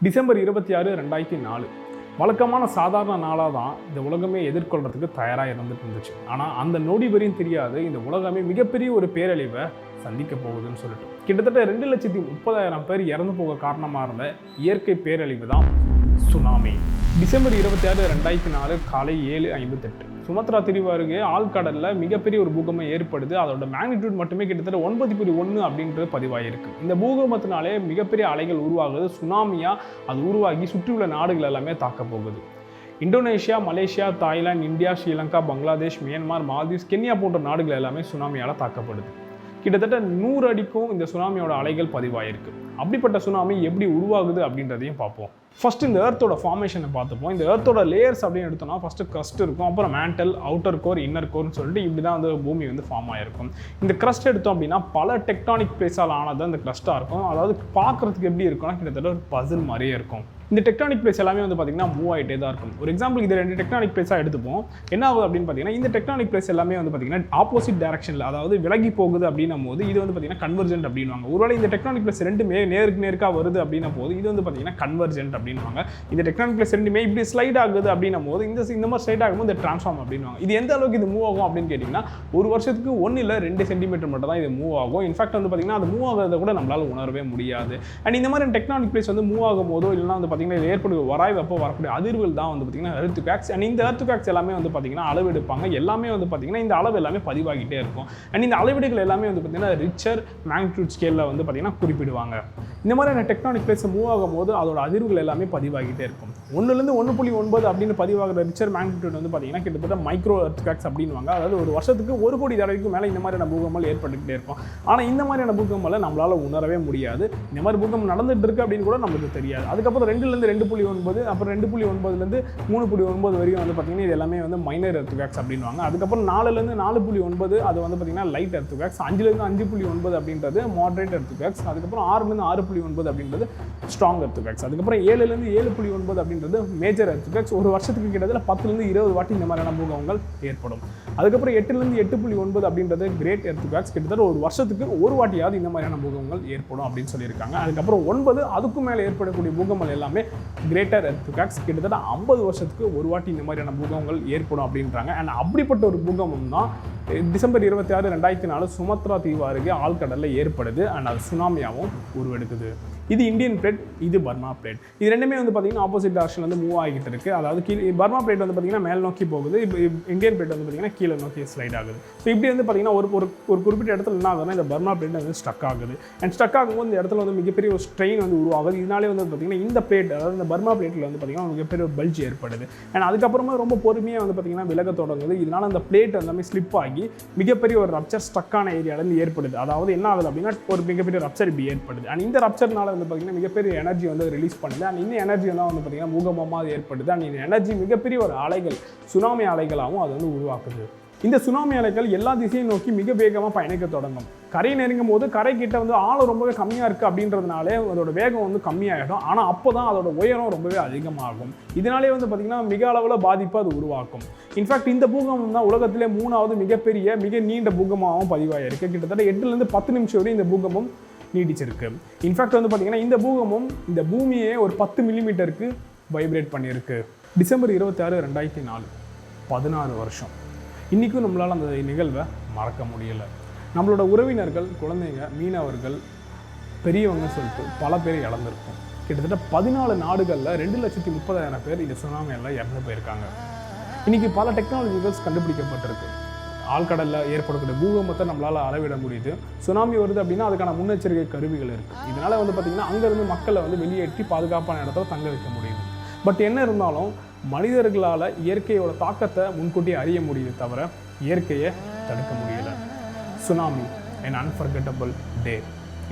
December 26, 2004 வழக்கமான சாதாரண நாளாக தான் இந்த உலகமே எதிர்கொள்கிறதுக்கு தயாராக இருந்துட்டு இருந்துச்சு. ஆனால் அந்த நொடி வரையும் தெரியாது இந்த உலகமே மிகப்பெரிய ஒரு பேரழிவை சந்திக்க போகுதுன்னு சொல்லிட்டு கிட்டத்தட்ட 2,30,000 பேர் இறந்து போக காரணமாக இருந்த இயற்கை பேரழிவு தான் சுனாமி. டிசம்பர் 26, 2004 காலை 7:58 சுமத்ரா தீவு அருகே ஆழ்கடலில் மிகப்பெரிய ஒரு பூகம்பம் ஏற்படுது. அதோட மேக்னிடியூட் மட்டுமே கிட்டத்தட்ட 9.1 அப்படின்றது பதிவாயிருக்கு. இந்த பூகம்பத்தினாலே மிகப்பெரிய அலைகள் உருவாகுது. சுனாமியாக அது உருவாகி சுற்றியுள்ள நாடுகள் எல்லாமே தாக்க போகுது. Indonesia, Malaysia, Thailand, India, Sri Lanka, Bangladesh, Myanmar, Maldives, Kenya போன்ற நாடுகள் எல்லாமே சுனாமியால் தாக்கப்படுது. கிட்டத்தட்ட 100 அடிக்கும் இந்த சுனாமியோட அலைகள் பதிவாயிருக்கு. அப்படிப்பட்ட சுனாமி எப்படி உருவாகுது அப்படின்றதையும் பார்ப்போம். ஃபர்ஸ்ட் இந்த எர்த்தோட ஃபார்மேஷனை பார்த்துப்போம். இந்த எர்த்தோட லேயர்ஸ் அப்படின்னு எடுத்தோம்னா ஃபஸ்ட்டு க்ரஸ்ட் இருக்கும், அப்புறம் மேண்டல், அவுட்டர் கோர், இன்னர் கோர்னு சொல்லிட்டு இப்படி தான் வந்து பூமி வந்து ஃபார்ம் ஆகிருக்கும். இந்த க்ரஸ்ட் எடுத்தோம் அப்படின்னா பல டெக்டானிக் பிளேஸால் ஆனது அந்த க்ரஸ்ட்டாக இருக்கும். அதாவது பார்க்குறதுக்கு எப்படி இருக்கும்னா கிட்டத்தட்ட ஒரு பசில் மாதிரியே இருக்கும். இந்த டெக்டானிக் பிளேஸ் எல்லாமே வந்து பார்த்திங்கன்னா மூவ் ஆகிட்டே தான் இருக்கும். ஒரு எக்ஸாம்பிள் இது 2 டெக்டானிக் பிளேஸாக எடுத்துப்போம். என்ன ஆகுது அப்படின்னு பார்த்தீங்கன்னா இந்த டெக்டானிக் பிளேஸ் எல்லாமே வந்து பார்த்திங்கன்னா ஆப்போசிட் டைரக்ஷனில், அதாவது விலகி போகுது அப்படின்னும் போது இது வந்து பார்த்திங்கன்னா கன்வர்ஜென்ட் அப்படின்வாங்க. ஒருவேளை இந்த டெக்டானிக் பிளேஸ் ரெண்டுமே நேருக்காக வருது அப்படின்னும் போது இது வந்து பார்த்திங்கன்னா கன்வர்ஜென்ட் அப்படின்வாங்க. இந்த டெக்டானிக் பிளேஸ் ரெண்டுமே இப்படி ஸ்லைட் ஆகுது அப்படின்னும் போது இந்த மாதிரி ஸ்லைட் ஆகும்போது இந்த டிரான்ஸ்ஃபார்ம் அப்படின்வாங்க. இது எந்த அளவுக்கு இது மூவ் ஆகும் அப்படின்னு கேட்டிங்கன்னா ஒரு வருஷத்துக்கு 1 இல்லை 2 சென்டிமீட்டர் மட்டும் தான் இது மூவ் ஆகும். இன்ஃபேக்ட் வந்து பார்த்திங்கன்னா அது மூவ் ஆகிறத கூட நம்மளால் உணரவே முடியாது. அண்ட் இந்த மாதிரி டெக்டானிக் பிளேஸ் வந்து மூவ் ஆகும் போதோ இல்லைனா வந்து பார்த்திங்கன்னா இது ஏற்படுகிற வராய்வப்போ வரக்கூடிய அதிர்வுகள் தான் வந்து பார்த்திங்கன்னா எர்த்குவேக்ஸ். அண்ட் இந்த எர்த்குவேக்ஸ் எல்லாமே வந்து பார்த்திங்கன்னா அளவெடுப்பாங்க. எல்லாமே வந்து பார்த்திங்கன்னா இந்த அளவு எல்லாமே பதிவாகிட்டே இருக்கும். அண்ட் இந்த அளவீடுகள் எல்லாமே வந்து பார்த்திங்கன்னா ரிச்சர் மேக்னிடியூட் ஸ்கேலில் வந்து பார்த்திங்கன்னா குறிப்பிடுவாங்க. இந்த மாதிரியான டெக்டானிக் பிளேஸ் மூவ் ஆகும் போது அதோட அதிர்வுகள் எல்லாமே பதிவாகிட்டே இருக்கும். 1லேருந்து 1.9 அப்படின்னு பதிவாகிற ரிச்சர் மேக்னிடியூட் வந்து பார்த்திங்கன்னா கிட்டத்தட்ட மைக்ரோ எர்த்குவேக்ஸ் அப்படின்வாங்க. அதாவது ஒரு வருஷத்துக்கு 1 கோடி தடவைக்கு மேலே இந்த மாதிரியான பூகம்பங்கள் ஏற்பட்டுக்கிட்டே இருக்கும். ஆனால் இந்த மாதிரியான பூகம்பங்களை நம்மளால் உணரவே முடியாது. இந்த மாதிரி பூகம்பம் நடந்துட்டு இருக்கு அப்படின்னு கூட நமக்கு தெரியாது. அதுக்கப்புறம் 2லேருந்து 2.9, அப்புறம் 2.9லேருந்து 3.9 வரையும் வந்து பார்த்திங்கன்னா இது எல்லாமே வந்து மைனர் எர்த்குவேக்ஸ் அப்படின்வாங்க. அதுக்கப்புறம் 4லேருந்து 4.9 அது வந்து பார்த்திங்கன்னா லைட் எர்த்குவேக்ஸ். 5லேருந்து 5.9 அப்படின்றது மாடரேட் எர்த்குவேக்ஸ். அதுக்கப்புறம் 6லேருந்து 6.9 அப்படின்றது ஸ்ட்ராங் எர்த்குவேக்ஸ். அதுக்கப்புறம் 7லேருந்து 7.9 அப்படின்றது மேஜர் எர்த்குவேக்ஸ். ஒரு வருஷத்துக்கு கிட்டத்தட்ட 10லேருந்து 20 வாட்டி இந்த மாதிரியான பூகம்பங்கள் ஏற்படும். அதுக்கப்புறம் 8லேருந்து 8.9 அப்படின்றது கிரேட் எர்த்குவேக்ஸ். கிட்டத்தட்ட ஒரு வருஷத்துக்கு ஒரு வாட்டியாவது இந்த மாதிரியான பூகம்பங்கள் ஏற்படும் அப்படின்னு சொல்லியிருக்காங்க. அதுக்கப்புறம் 9 அதுக்கும் மேலே ஏற்படக்கூடிய பூகம்பங்கள் எல்லாமே கிரேட்டர் எர்த்குவேக்ஸ். கிட்டத்தட்ட 50 வருஷத்துக்கு ஒரு வாட்டி இந்த மாதிரியான பூகம்பங்கள் ஏற்படும் அப்படின்றாங்க. அண்ட் அப்படிப்பட்ட ஒரு பூகம்பம் தான் டிசம்பர் 26, 2004 சுமத்ரா தீவு அருகே ஆழ்கடலில் ஏற்படுது. அண்ட் அது சுனாமியாகவும் உருவெடுக்குது. இது இந்தியன் பிளேட், இது பர்மா பிளேட். இது ரெண்டுமே வந்து பார்த்திங்கன்னா ஆப்போசிட் டைரக்ஷன் வந்து மூவ் ஆகிட்டு இருக்குது. அதாவது கீழே பர்மா பிளேட் வந்து பார்த்திங்கன்னா மேல் நோக்கி போகுது, இப்போ இந்தியன் பிளேட் வந்து பார்த்திங்கன்னா கீழே நோக்கி ஸ்லைட் ஆகுது. ஸோ இப்படி வந்து பார்த்திங்கன்னா ஒரு குறிப்பிட்ட இடத்துல என்ன ஆகுதுன்னா இந்த பர்மா பிளேட் வந்து ஸ்டக் ஆகுது. அண்ட் ஸ்டக் ஆகும்போது இந்த இடத்துல வந்து மிகப்பெரிய ஒரு ஸ்ட்ரெயின் வந்து உருவாகுது. இதனாலே வந்து பார்த்திங்கன்னா இந்த பிளேட், அதாவது இந்த பர்மா பிளேட்டில் வந்து பார்த்திங்கன்னா மிகப்பெரிய ஒரு பல்ஜ் ஏற்படுது. அண்ட் அதுக்கப்புறமா ரொம்ப பொறுமையாக வந்து பார்த்திங்கன்னா விலக தொடங்குது. இதனால் அந்த பிளேட் எல்லாமே ஸ்லிப் ஆகி மிகப்பெரிய ஒரு ரப்சர் ஸ்டக்கான ஏரியாவிலேருந்து ஏற்படுது. அதாவது என்ன ஆகுது அப்படின்னா ஒரு மிகப்பெரிய ரப்சர் இப்படி ஏற்படுது. அண்ட் இந்த ரப்சர்னால வந்து பார்த்திங்கன்னா மிகப்பெரிய எனர்ஜி வந்து ரிலீஸ் பண்ணுது. அண்ட் இந்த எனர்ஜி தான் வந்து பார்த்திங்கன்னா பூகம்பமாக ஏற்படுது. அண்ட் இந்த எனர்ஜி மிகப்பெரிய ஒரு அலைகள், சுனாமி அலைகளாகவும் அது வந்து உருவாக்குது. இந்த சுனாமி அலைகள் எல்லா திசையும் நோக்கி மிக வேகமாக பயணிக்க தொடங்கும். கரை நெருங்கும் போது கரைக்கிட்ட வந்து ஆழம் ரொம்பவே கம்மியாக இருக்குது அப்படின்றதுனாலே அதோட வேகம் வந்து கம்மியாகிடும். ஆனால் அப்போ தான் அதோட உயரம் ரொம்பவே அதிகமாகும். இதனாலே வந்து பார்த்திங்கன்னா மிக அளவில் பாதிப்பு அது உருவாக்கும். இன்ஃபேக்ட் இந்த பூகம்பம் தான் உலகத்திலே 3வது மிகப்பெரிய மிக நீண்ட பூகமாகவும் பதிவாயிருக்கு. கிட்டத்தட்ட 8லேருந்து 10 நிமிஷம் வரை இந்த பூகம்பம் நீடிச்சிருக்கு. இன்ஃபேக்ட் வந்து பார்த்திங்கன்னா இந்த பூகம்பம் இந்த பூமியே ஒரு 10 மில்லிமீட்டருக்கு வைப்ரேட் பண்ணியிருக்கு. டிசம்பர் 26, 2004 16 வருஷம். இன்றைக்கும் நம்மளால் அந்த நிகழ்வை மறக்க முடியலை. நம்மளோட உறவினர்கள், குழந்தைங்க, மீனவர்கள், பெரியவங்க சொல்லிட்டு பல பேர் இழந்திருக்கும். கிட்டத்தட்ட 14 நாடுகளில் 2,30,000 பேர் இந்த சுனாமியில் இறந்து போயிருக்காங்க. இன்றைக்கி பல டெக்னாலஜிகல்ஸ் கண்டுபிடிக்கப்பட்டிருக்கு. ஆழ்கடலில் ஏற்படக்கூடிய பூகம்பத்தை நம்மளால் அளவிட முடியுது. சுனாமி வருது அப்படின்னா அதுக்கான முன்னெச்சரிக்கை கருவிகள் இருக்குது. இதனால் வந்து பார்த்திங்கன்னா அங்கேருந்து மக்களை வந்து வெளியேற்றி பாதுகாப்பான இடத்துல தங்க வைக்க முடியுது. பட் என்ன இருந்தாலும் மனிதர்களால் இயற்கையோட தாக்கத்தை முன்கூட்டியே அறிய முடியுது தவிர இயற்கையை தடுக்க முடியலை. Tsunami an unforgettable day.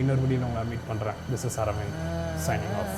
இன்னொரு வீடியோவில் உங்களை மீட் பண்ணுறேன். This is Aravind signing of.